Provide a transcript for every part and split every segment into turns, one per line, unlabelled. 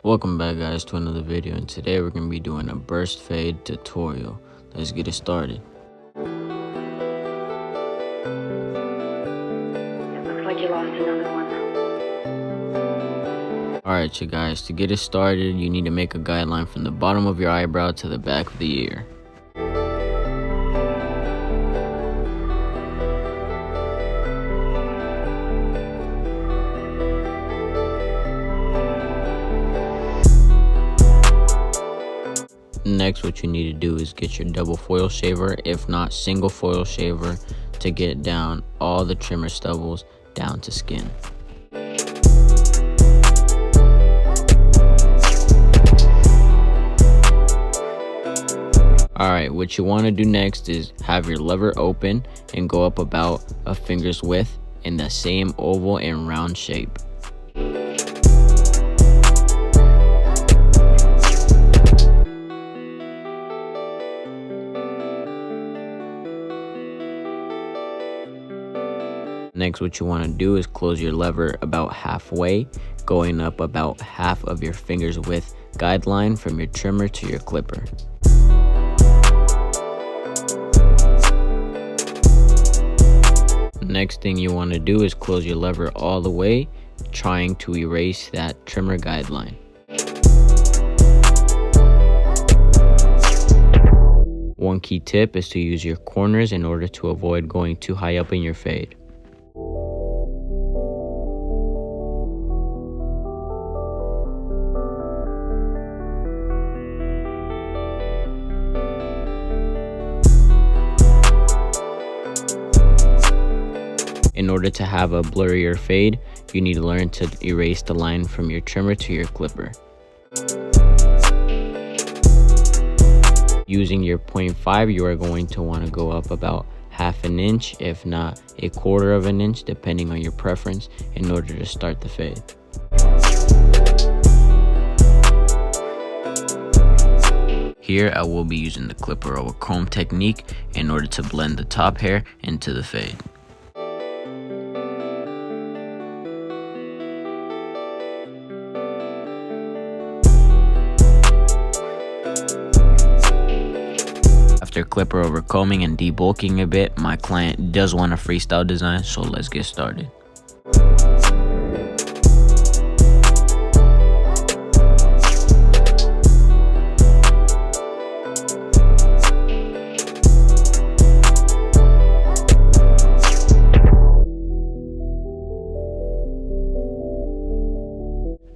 Welcome back guys to another video, and today we're going to be doing a burst fade tutorial. Let's get it started.
It looks like you lost another one.
Alright you guys, to get it started you need to make a guideline from the bottom of your eyebrow to the back of the ear. Next, what you need to do is get your double foil shaver, if not single foil shaver, to get down all the trimmer stubbles down to skin. Alright, what you want to do next is have your lever open and go up about a finger's width in the same oval and round shape. Next, what you want to do is close your lever about halfway, going up about half of your finger's width guideline from your trimmer to your clipper. Next thing you want to do is close your lever all the way, trying to erase that trimmer guideline. One key tip is to use your corners in order to avoid going too high up in your fade. In order to have a blurrier fade, you need to learn to erase the line from your trimmer to your clipper. Using your 0.5, you are going to want to go up about half an inch, if not a quarter of an inch, depending on your preference, in order to start the fade. Here I will be using the clipper over comb technique in order to blend the top hair into the fade. After clipper over combing and debulking a bit, my client does want a freestyle design, so let's get started.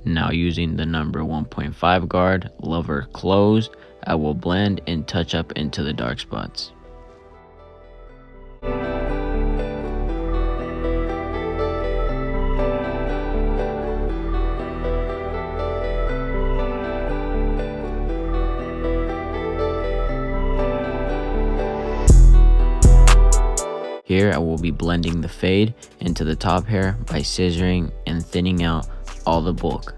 Now using the number 1.5 guard, lever close, I will blend and touch up into the dark spots. Here I will be blending the fade into the top hair by scissoring and thinning out all the bulk.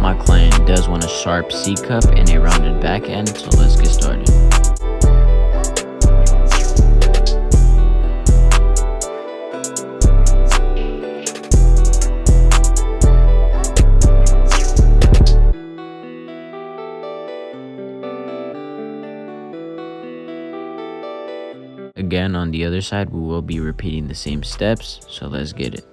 My client does want a sharp C cup and a rounded back end, so let's get started. Again, on the other side, we will be repeating the same steps, so let's get it.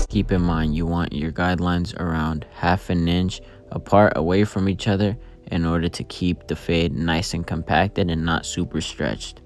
Keep in mind you want your guidelines around half an inch apart away from each other in order to keep the fade nice and compacted and not super stretched.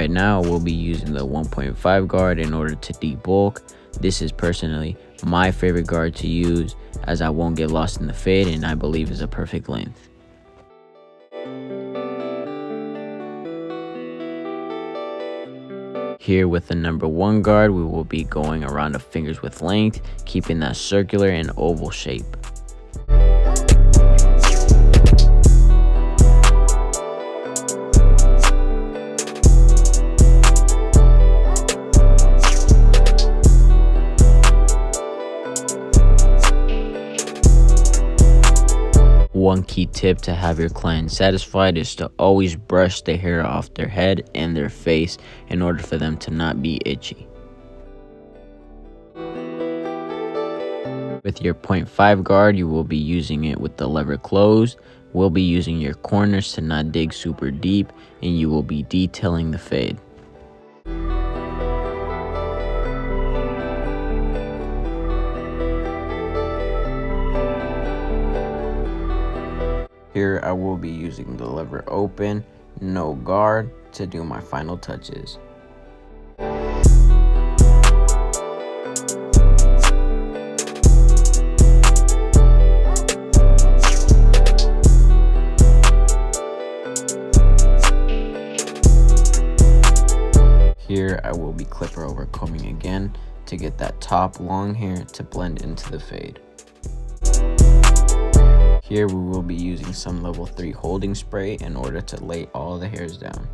Right now, we'll be using the 1.5 guard in order to debulk. This is personally my favorite guard to use, as I won't get lost in the fade and I believe is a perfect length. Here with the number 1 guard, we will be going around the fingers with length, keeping that circular and oval shape. One key tip to have your client satisfied is to always brush the hair off their head and their face in order for them to not be itchy. With your 0.5 guard, you will be using it with the lever closed. We'll be using your corners to not dig super deep, and you will be detailing the fade. Here I will be using the lever open, no guard, to do my final touches. Here I will be clipper over combing again to get that top long hair to blend into the fade. Here we will be using some level 3 holding spray in order to lay all the hairs down.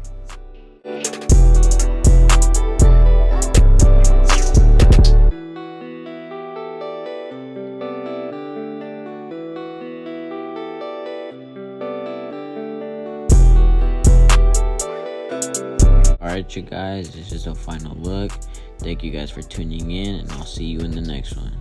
Alright you guys, this is the final look. Thank you guys for tuning in, and I'll see you in the next one.